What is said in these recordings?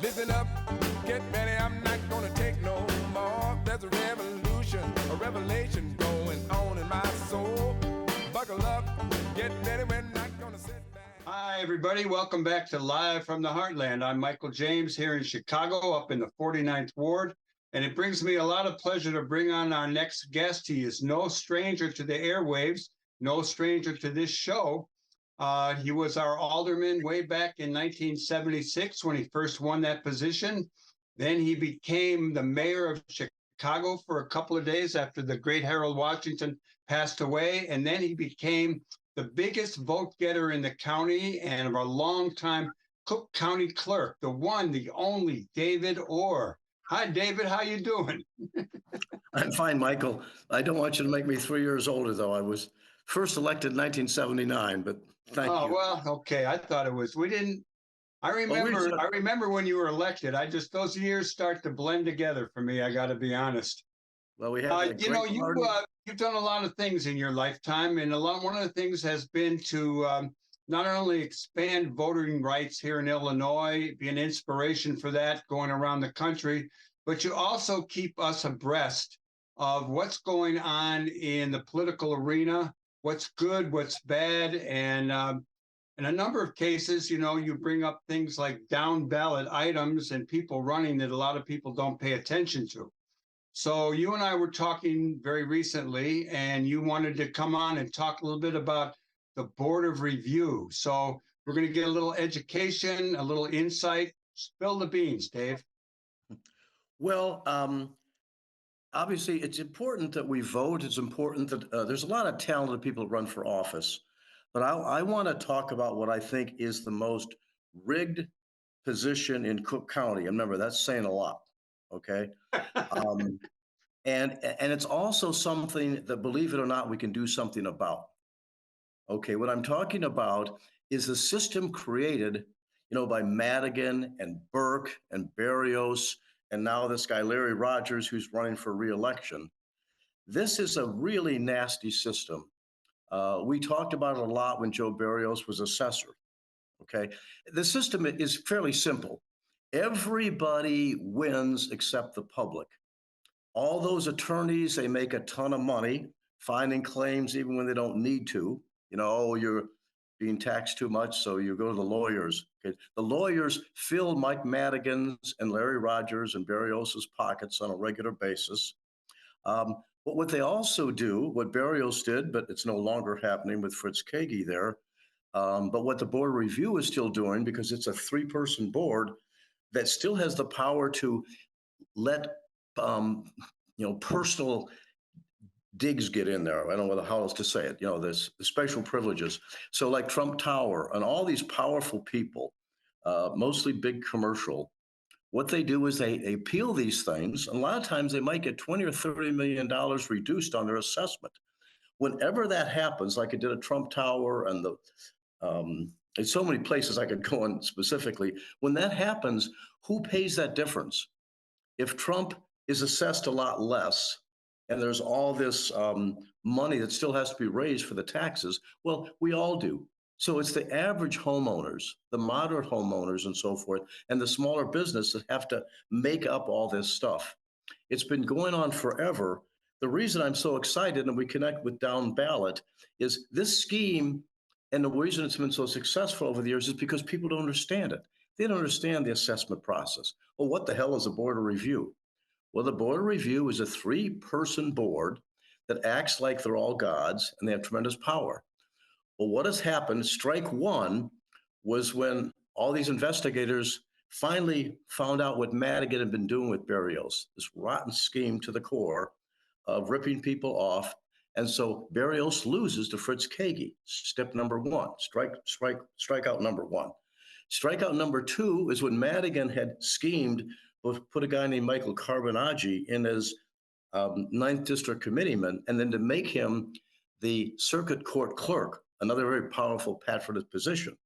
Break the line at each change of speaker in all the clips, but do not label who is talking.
Listen up, get ready, I'm not gonna take no more. There's a revolution, a revelation going on in my soul. Buckle up, get ready, we're not gonna sit back.
Hi, everybody. Welcome back to Live from the Heartland. I'm Michael James here in Chicago, up in the 49th Ward. And it brings me a lot of pleasure to bring on our next guest. He is no stranger to the airwaves, no stranger to this show. He was our alderman way back in 1976 when he first won that position. Then he became the mayor of Chicago for a couple of days after the great Harold Washington passed away. And then he became the biggest vote getter in the county and a longtime Cook County clerk, the one, the only David Orr. Hi, David. How you doing?
I'm fine, Michael. I don't want you to make me 3 years older, though. I was first elected in 1979, but thank you.
Oh, well, okay. I thought it was. We didn't. I remember when you were elected. Those years start to blend together for me. I got to be honest.
Well, we have.
You've done a lot of things in your lifetime, and one of the things has been to not only expand voting rights here in Illinois, be an inspiration for that going around the country, but you also keep us abreast of what's going on in the political arena, what's good, what's bad, and in a number of cases, you bring up things like down ballot items and people running that a lot of people don't pay attention to. So you and I were talking very recently, and you wanted to come on and talk a little bit about the Board of Review. So we're going to get a little education, a little insight. Spill the beans, Dave.
Well, obviously, it's important that we vote. It's important that there's a lot of talented people who run for office. But I want to talk about what I think is the most rigged position in Cook County. And remember, that's saying a lot, okay? And it's also something that, believe it or not, we can do something about. Okay, what I'm talking about is the system created, by Madigan and Burke and Berrios, and now this guy, Larry Rogers, who's running for re-election. This is a really nasty system. We talked about it a lot when Joe Berrios was assessor, okay? The system is fairly simple. Everybody wins except the public. All those attorneys, they make a ton of money filing claims even when they don't need to. You're being taxed too much, so you go to the lawyers. Okay? The lawyers fill Mike Madigan's and Larry Rogers and Berrios's pockets on a regular basis. But what they also do, what Berrios did, but it's no longer happening with Fritz Kagi there, but what the Board of Review is still doing, because it's a three-person board that still has the power to let personal digs get in there. I don't know how else to say it. There's special privileges. So like Trump Tower and all these powerful people, mostly big commercial, what they do is they appeal these things. And a lot of times they might get $20 or $30 million reduced on their assessment. Whenever that happens, like it did at Trump Tower and there's so many places I could go on specifically. When that happens, who pays that difference? If Trump is assessed a lot less, and there's all this money that still has to be raised for the taxes, well, we all do. So it's the average homeowners, the moderate homeowners and so forth, and the smaller business that have to make up all this stuff. It's been going on forever. The reason I'm so excited and we connect with down ballot is this scheme, and the reason it's been so successful over the years is because people don't understand it. They don't understand the assessment process. Well, what the hell is a Board of Review? Well, the Board of Review is a three-person board that acts like they're all gods and they have tremendous power. Well, what has happened, strike one, was when all these investigators finally found out what Madigan had been doing with Berrios, this rotten scheme to the core of ripping people off. And so Berrios loses to Fritz Kagi, step number one, strikeout number one. Strikeout number two is when Madigan had schemed, put a guy named Michael Carbonaggi in as 9th District committeeman, and then to make him the circuit court clerk, another very powerful patronage position.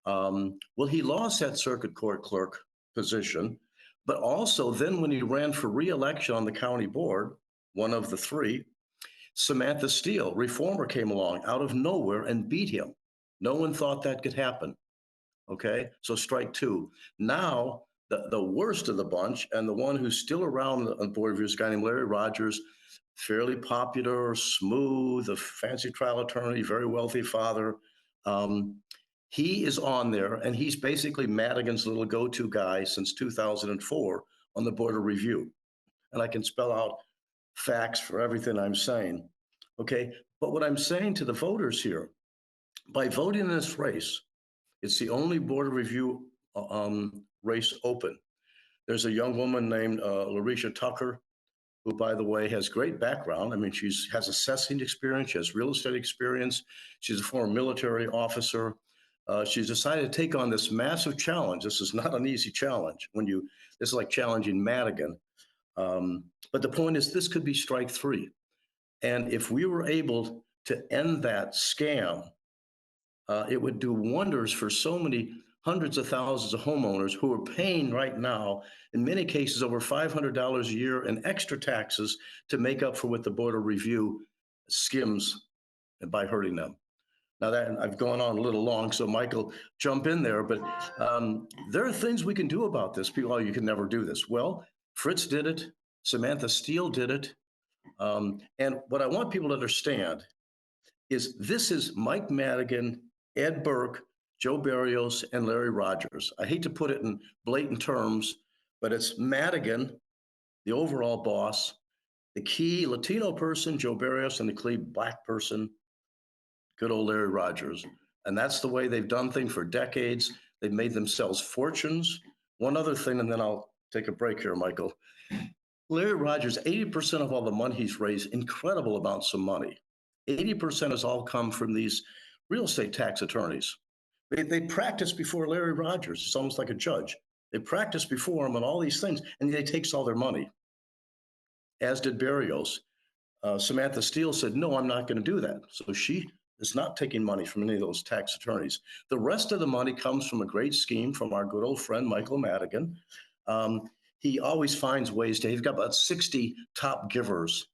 Well, he lost that circuit court clerk position, but also then when he ran for re-election on the county board, one of the three, Samantha Steele, reformer, came along out of nowhere and beat him. No one thought that could happen. Okay, so strike two. Now The worst of the bunch, and the one who's still around on board review is a guy named Larry Rogers, fairly popular, smooth, a fancy trial attorney, very wealthy father. He is on there, and he's basically Madigan's little go-to guy since 2004 on the Board of Review. And I can spell out facts for everything I'm saying. Okay, but what I'm saying to the voters here, by voting in this race, it's the only Board of Review race open. There's a young woman named Larisha Tucker, who, by the way, has great background. I mean, has assessing experience, she has real estate experience. She's a former military officer. She's decided to take on this massive challenge. This is not an easy challenge. This is like challenging Madigan. But the point is, this could be strike three. And if we were able to end that scam, it would do wonders for so many hundreds of thousands of homeowners who are paying right now, in many cases, over $500 a year in extra taxes to make up for what the Board of Review skims by hurting them. Now that I've gone on a little long, so Michael, jump in there, but there are things we can do about this. People, oh, you can never do this. Well, Fritz did it, Samantha Steele did it. And what I want people to understand is this is Mike Madigan, Ed Burke, Joe Barrios, and Larry Rogers. I hate to put it in blatant terms, but it's Madigan, the overall boss, the key Latino person, Joe Barrios, and the key Black person, good old Larry Rogers. And that's the way they've done things for decades. They've made themselves fortunes. One other thing, and then I'll take a break here, Michael. Larry Rogers, 80% of all the money he's raised, incredible amounts of money. 80% has all come from these real estate tax attorneys. They practice before Larry Rogers. It's almost like a judge. They practice before him on all these things, and he takes all their money, as did Barrios. Samantha Steele said, no, I'm not going to do that. So she is not taking money from any of those tax attorneys. The rest of the money comes from a great scheme from our good old friend, Michael Madigan. He always finds ways to, he's got about 60 top givers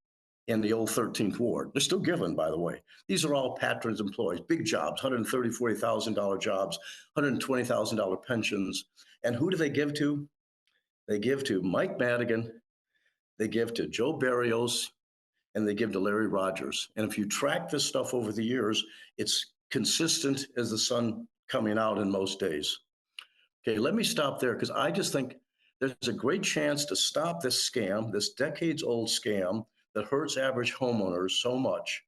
in the old 13th Ward. They're still giving, by the way. These are all patrons employees, big jobs, $130,000, $40,000 jobs, $120,000 pensions. And who do they give to? They give to Mike Madigan, they give to Joe Barrios, and they give to Larry Rogers. And if you track this stuff over the years, it's consistent as the sun coming out in most days. Okay, let me stop there because I just think there's a great chance to stop this scam, this decades-old scam that hurts average homeowners so much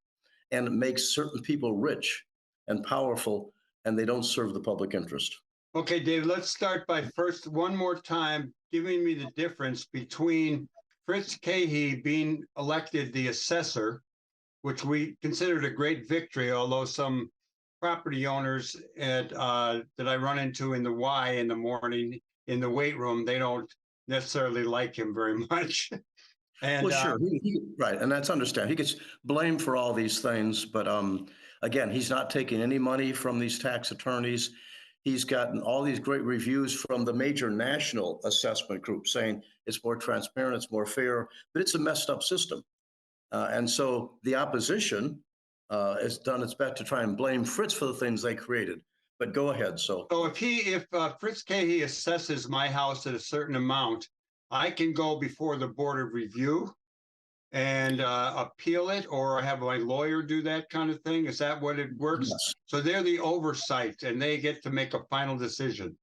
and makes certain people rich and powerful, and they don't serve the public interest.
Okay, Dave, let's start by first, one more time, giving me the difference between Fritz Cahey being elected the assessor, which we considered a great victory, although some property owners that I run into in the Y in the morning in the weight room, they don't necessarily like him very much. And
well, sure, right, and that's understandable. He gets blamed for all these things, but again, he's not taking any money from these tax attorneys. He's gotten all these great reviews from the major national assessment group saying it's more transparent, it's more fair, but it's a messed up system. And so the opposition has done its best to try and blame Fritz for the things they created. But go ahead. So
if Fritz Cahey assesses my house at a certain amount, I can go before the Board of Review and appeal it, or have my lawyer do that kind of thing? Is that what it works?
yes.
So they're the oversight, and they get to make a final decision.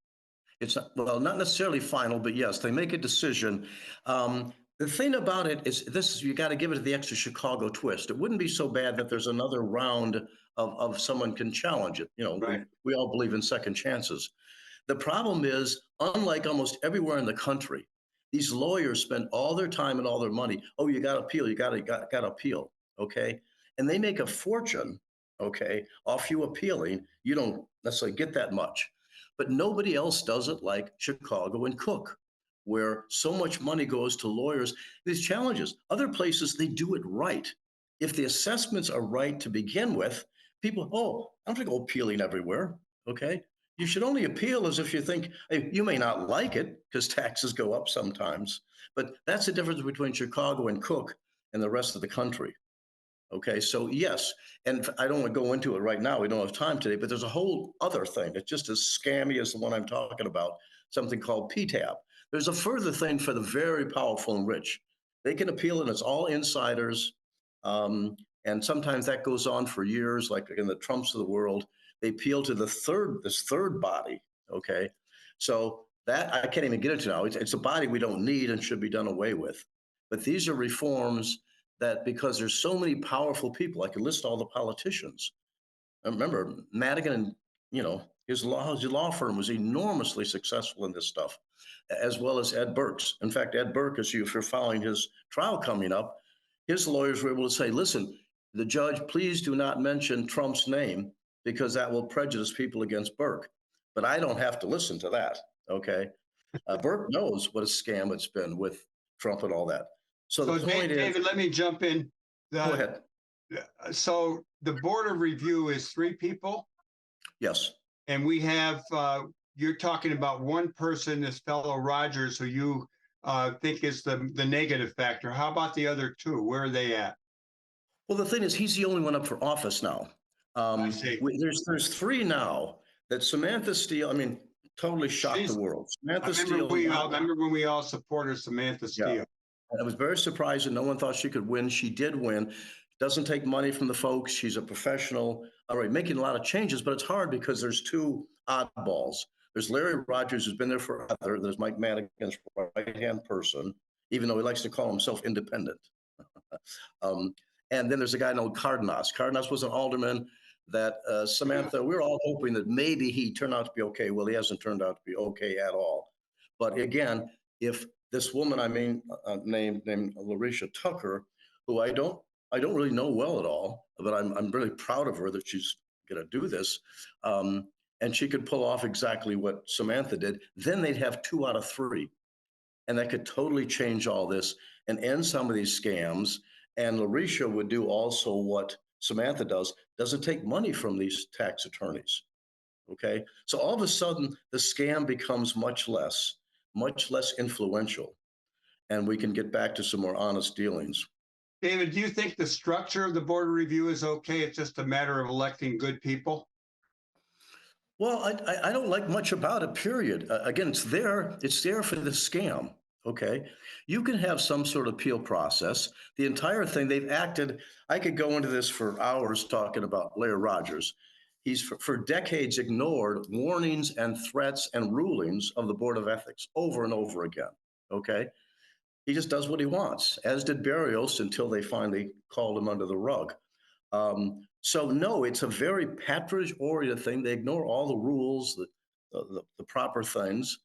It's well, not necessarily final, but yes, they make a decision. The thing about it is this: you got to give it the extra Chicago twist. It wouldn't be so bad that there's another round of someone can challenge it. You know,
right.
we all believe in second chances. The problem is, unlike almost everywhere in the country, these lawyers spend all their time and all their money. Oh, you got to appeal. You got to appeal. Okay, and they make a fortune. Okay, off you appealing. You don't necessarily get that much, but nobody else does it like Chicago and Cook, where so much money goes to lawyers. These challenges. Other places they do it right. If the assessments are right to begin with, people, oh, I don't have to go appealing everywhere. Okay. You should only appeal as if you think, hey, you may not like it because taxes go up sometimes, but that's the difference between Chicago and Cook and the rest of the country. Okay, so yes, and I don't want to go into it right now. We don't have time today, but there's a whole other thing. It's just as scammy as the one I'm talking about, something called PTAB. There's a further thing for the very powerful and rich. They can appeal, and it's all insiders. And sometimes that goes on for years, like in the Trumps of the world. They appeal to this third body. Okay. So that I can't even get into now. It's a body we don't need and should be done away with. But these are reforms that, because there's so many powerful people, I could list all the politicians. I remember Madigan, and his law firm was enormously successful in this stuff, as well as Ed Burke's. In fact, Ed Burke, if you're following his trial coming up, his lawyers were able to say, listen, the judge, please do not mention Trump's name because that will prejudice people against Burke. But I don't have to listen to that, okay? Burke knows what a scam it's been with Trump and all that. So the point is—
David, let me jump in.
Go ahead.
So the Board of Review is 3 people?
Yes.
And we have, you're talking about one person, this fellow Rogers, who you think is the negative factor. How about the other 2? Where are they at?
Well, the thing is, he's the only one up for office now.
I see.
There's 3 now that Samantha Steele, totally shocked the world. Samantha Steele.
I remember when we all supported Samantha Steele.
Yeah. And I was very surprised that no one thought she could win. She did win. Doesn't take money from the folks. She's a professional. All right, making a lot of changes, but it's hard because there's 2 oddballs. There's Larry Rogers, who's been there forever. There's Mike Madigan's right-hand person, even though he likes to call himself independent. And then there's a guy named Cardenas. Cardenas was an alderman that Samantha, we were all hoping that maybe he turned out to be okay. Well, he hasn't turned out to be okay at all. But again, if this woman named Larisha Tucker, who I don't really know well at all, but I'm really proud of her that she's going to do this. And she could pull off exactly what Samantha did. Then they'd have 2 out of 3. And that could totally change all this and end some of these scams. And Larisha would do also what Samantha doesn't take money from these tax attorneys. Okay. So all of a sudden, the scam becomes much less influential. And we can get back to some more honest dealings.
David, do you think the structure of the Board of Review is okay? It's just a matter of electing good people?
Well, I don't like much about it, period. Again, it's there for the scam, okay? You can have some sort of appeal process. The entire thing, they've acted— I could go into this for hours talking about Larry Rogers. He's for decades ignored warnings and threats and rulings of the Board of Ethics over and over again, okay? He just does what he wants, as did Barrios, until they finally called him under the rug. So no, it's a very patronage-oriented thing. They ignore all the rules, the proper things.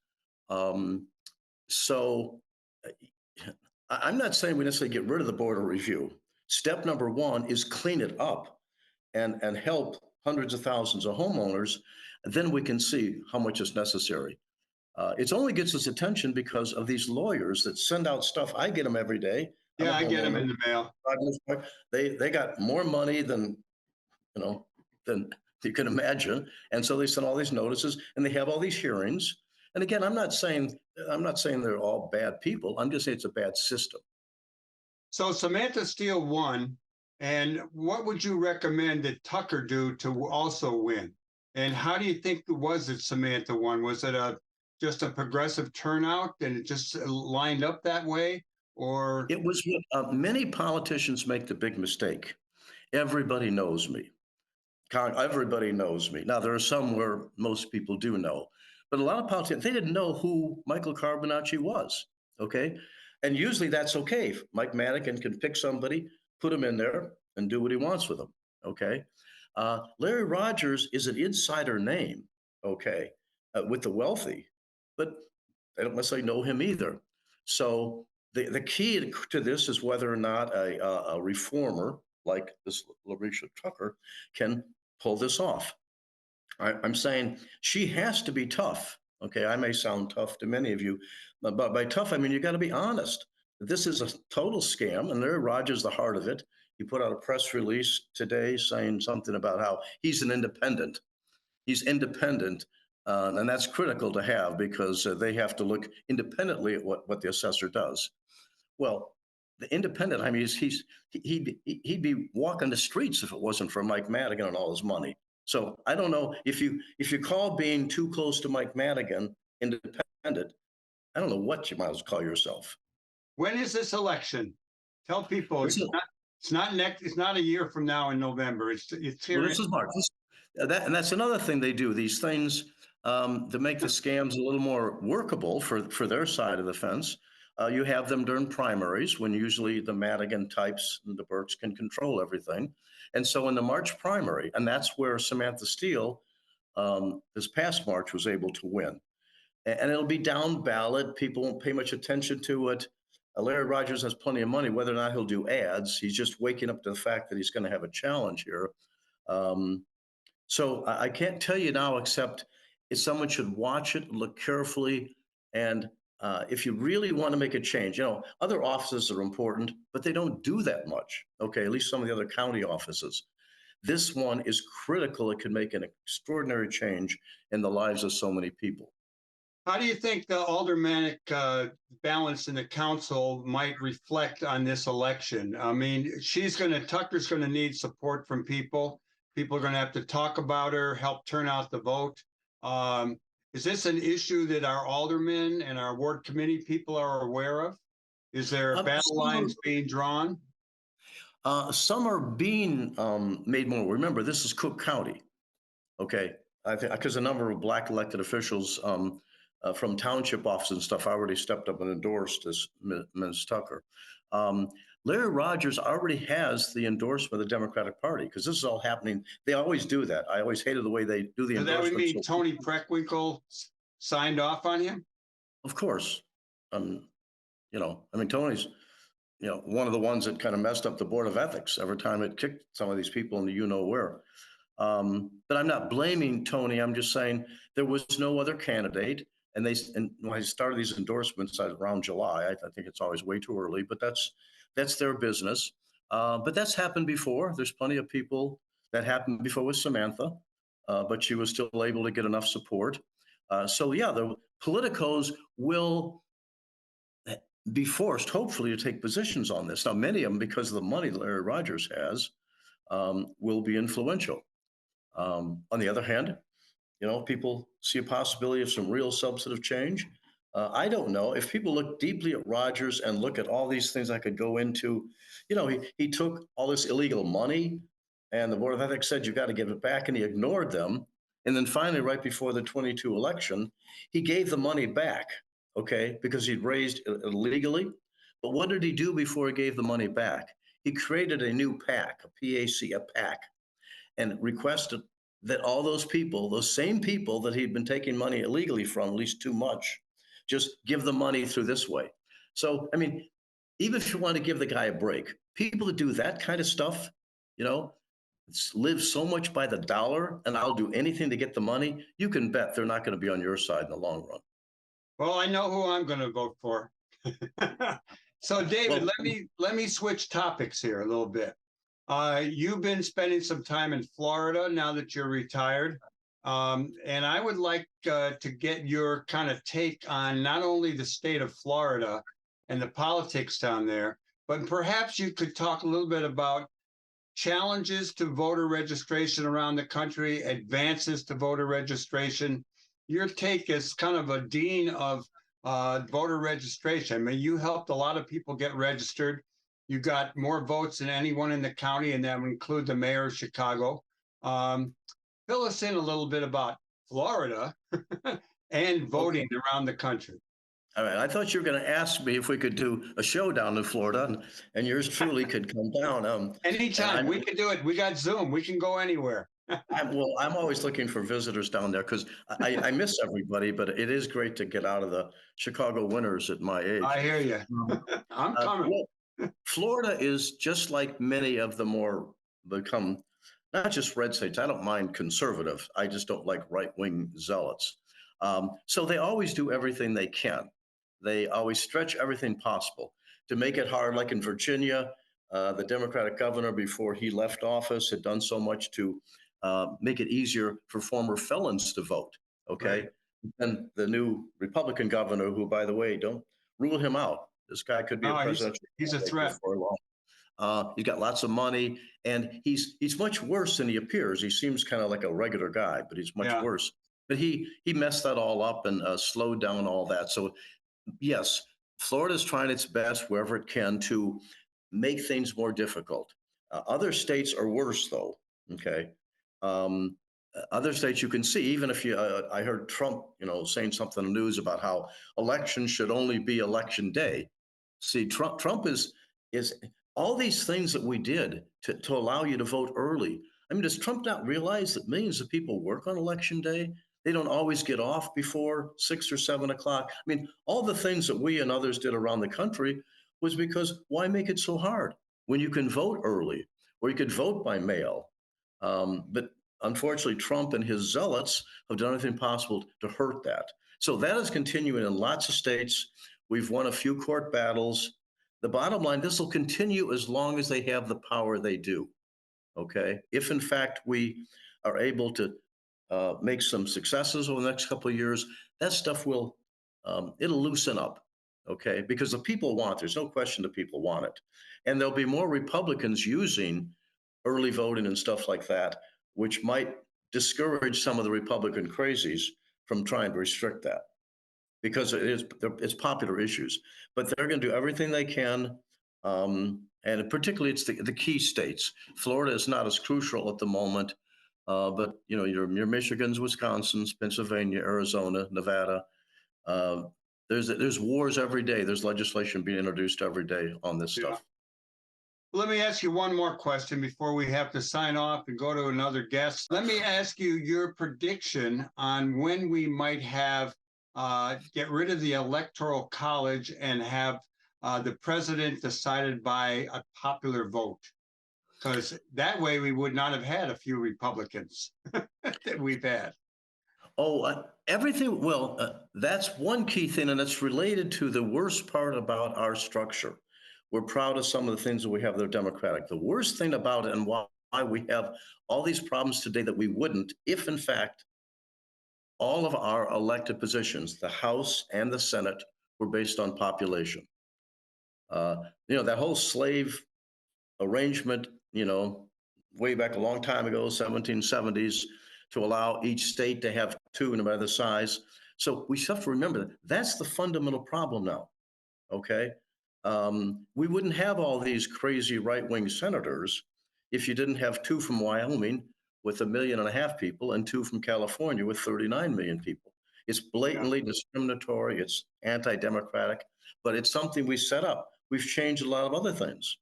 So I'm not saying we necessarily get rid of the Board of Review. Step number 1 is clean it up and help hundreds of thousands of homeowners. Then we can see how much is necessary. It only gets us attention because of these lawyers that send out stuff. I get them every day.
Yeah, I get them in the mail.
They got more money than you can imagine, and so they send all these notices, and they have all these hearings. And again, I'm not saying they're all bad people. I'm just saying it's a bad system.
So Samantha Steele won, and what would you recommend that Tucker do to also win? And how do you think it was that Samantha won? Was it just a progressive turnout and it just lined up that way? Or
it was— many politicians make the big mistake. Everybody knows me. Everybody knows me. Now, there are some where most people do know, but a lot of politicians, they didn't know who Michael Carbonacci was, okay? And usually that's okay. Mike Madigan can pick somebody, put him in there, and do what he wants with them, okay? Larry Rogers is an insider name, okay, with the wealthy, but they don't necessarily know him either. So the key to this is whether or not a reformer like this Larisha Tucker can pull this off. I'm saying she has to be tough. Okay, I may sound tough to many of you, but by tough, I mean, you got to be honest. This is a total scam, and Larry Rogers, the heart of it. He put out a press release today saying something about how he's an independent. He's independent, and that's critical to have because they have to look independently at what the assessor does. Well, the independent, I mean, he'd be walking the streets if it wasn't for Mike Madigan and all his money. So I don't know if you call being too close to Mike Madigan independent, I don't know what you might as well call yourself.
When is this election? Tell people
This is,
it's not next. It's not a year from now in November. It's
well,
here.
this is March. And that's another thing they do. These things to make the scams a little more workable for their side of the fence. You have them during primaries when usually the Madigan types and the Burks can control everything. And so in the March primary, and that's where Samantha Steele this past March was able to win. And it'll be down ballot. People won't pay much attention to it. Larry Rogers has plenty of money. Whether or not he'll do ads, he's just waking up to the fact that he's going to have a challenge here. Um, so I can't tell you now, except if someone should watch it, look carefully, and if you really want to make a change, other offices are important, but they don't do that much. Okay, at least some of the other county offices. This one is critical. It can make an extraordinary change in the lives of so many people.
How do you think the aldermanic balance in the council might reflect on this election? I mean, Tucker's going to need support from people. People are going to have to talk about her, help turn out the vote. Is this an issue that our aldermen and our ward committee people are aware of? Is there battle lines being drawn?
Some are being made more. Remember, this is Cook County. Okay, I think because a number of black elected officials from township offices and stuff already stepped up and endorsed this Ms. Tucker. Larry Rogers already has the endorsement of the Democratic Party because this is all happening. They always do that. I always hated the way they do the endorsement.
So that would mean Tony Preckwinkle signed off on him?
Of course. Tony's, one of the ones that kind of messed up the Board of Ethics every time it kicked some of these people into you-know-where. But I'm not blaming Tony. I'm just saying there was no other candidate. And when I started these endorsements around July, I think it's always way too early, but that's their business. But that's happened before. There's plenty of people that happened before with Samantha, but she was still able to get enough support. The politicos will be forced, hopefully, to take positions on this. Now, many of them, because of the money that Larry Rogers has, will be influential. On the other hand, people see a possibility of some real substantive change. I don't know. If people look deeply at Rogers and look at all these things I could go into, he took all this illegal money and the Board of Ethics said, you got to give it back. And he ignored them. And then finally, right before the 22 election, he gave the money back, okay, because he'd raised it illegally. But what did he do before he gave the money back? He created a new PAC, a PAC, and requested that all those people, those same people that he'd been taking money illegally from, at least too much, just give the money through this way. So, even if you want to give the guy a break, people that do that kind of stuff, live so much by the dollar and I'll do anything to get the money, you can bet they're not going to be on your side in the long run.
Well, I know who I'm going to vote for. So, David, let me switch topics here a little bit. You've been spending some time in Florida now that you're retired. And I would like to get your kind of take on not only the state of Florida and the politics down there, but perhaps you could talk a little bit about challenges to voter registration around the country, advances to voter registration. Your take as kind of a dean of voter registration. You helped a lot of people get registered. You got more votes than anyone in the county, and that would include the mayor of Chicago. Fill us in a little bit about Florida and voting around the country.
All right. I thought you were going to ask me if we could do a show down in Florida, and yours truly could come down.
Anytime. We can do it. We got Zoom. We can go anywhere.
I'm always looking for visitors down there because I miss everybody, but it is great to get out of the Chicago winters at my age.
I hear you. I'm coming.
Florida is just like many of the more become, not just red states. I don't mind conservative. I just don't like right-wing zealots. So they always do everything they can. They always stretch everything possible to make it hard. Like in Virginia, the Democratic governor, before he left office, had done so much to make it easier for former felons to vote. Okay. Right. And the new Republican governor, who, by the way, don't rule him out. This guy could be a presidential.
He's a threat.
For long. He's got lots of money, and he's much worse than he appears. He seems kind of like a regular guy, but he's much worse. But he messed that all up and slowed down all that. So yes, Florida's trying its best wherever it can to make things more difficult. Other states are worse, though. Okay. Um, Other states you can see, even if I heard Trump, saying something in the news about how elections should only be election day. See, Trump is all these things that we did to allow you to vote early. I mean, does Trump not realize that millions of people work on election day? They don't always get off before 6 or 7 o'clock. I mean, all the things that we and others did around the country was because why make it so hard when you can vote early or you could vote by mail? But unfortunately, Trump and his zealots have done everything possible to hurt that. So that is continuing in lots of states. We've won a few court battles. The bottom line, this will continue as long as they have the power they do. Okay. If in fact we are able to make some successes over the next couple of years, that stuff will, it'll loosen up. Okay. Because the people want, there's no question the people want it. And there'll be more Republicans using early voting and stuff like that, which might discourage some of the Republican crazies from trying to restrict that because it's popular issues. But they're going to do everything they can, and particularly it's the key states. Florida is not as crucial at the moment, but your Michigans, Wisconsins, Pennsylvania, Arizona, Nevada. Uh, there's wars every day. There's legislation being introduced every day on this stuff.
Let me ask you one more question before we have to sign off and go to another guest. Let me ask you your prediction on when we might have get rid of the Electoral College and have the president decided by a popular vote. Because that way we would not have had a few Republicans that we've had.
Oh, everything. Well, that's one key thing, and it's related to the worst part about our structure. We're proud of some of the things that we have that are democratic. The worst thing about it and why we have all these problems today that we wouldn't if, in fact, all of our elected positions, the House and the Senate, were based on population. That whole slave arrangement, way back a long time ago, 1770s, to allow each state to have two no matter the size. So we have to remember that's the fundamental problem now. Okay. We wouldn't have all these crazy right-wing senators if you didn't have two from Wyoming with 1.5 million people and two from California with 39 million people. It's blatantly discriminatory. It's anti-democratic, but it's something we set up. We've changed a lot of other things,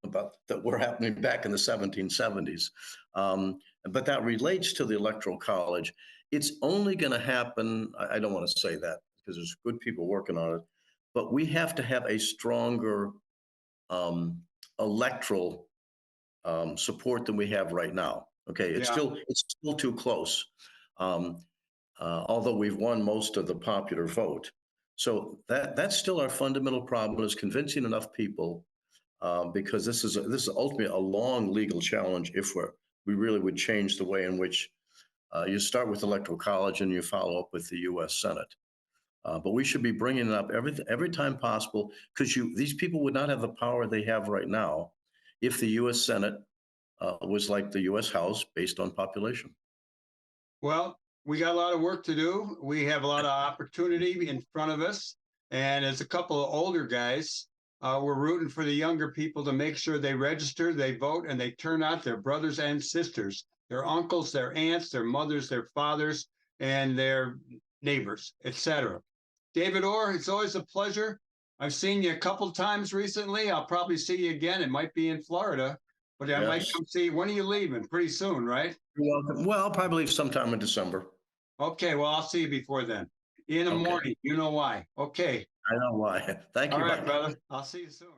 about that were happening back in the 1770s. But that relates to the Electoral College. It's only going to happen. I don't want to say that because there's good people working on it. But we have to have a stronger electoral support than we have right now. Okay, it's still too close, although we've won most of the popular vote. So that's still our fundamental problem: is convincing enough people, because this is ultimately a long legal challenge. If we really would change the way in which you start with Electoral College and you follow up with the U.S. Senate. But we should be bringing it up every time possible, because these people would not have the power they have right now if the U.S. Senate was like the U.S. House based on population.
Well, we got a lot of work to do. We have a lot of opportunity in front of us. And as a couple of older guys, we're rooting for the younger people to make sure they register, they vote, and they turn out their brothers and sisters, their uncles, their aunts, their mothers, their fathers, and their neighbors, etc. David Orr, it's always a pleasure. I've seen you a couple times recently. I'll probably see you again. It might be in Florida, but I might come see you. When are you leaving? Pretty soon, right?
You're welcome. Well, I'll probably leave sometime in December.
Okay, well, I'll see you before then. In the morning, you know why. Okay.
I know why. Thank you.
All right, brother. I'll see you soon.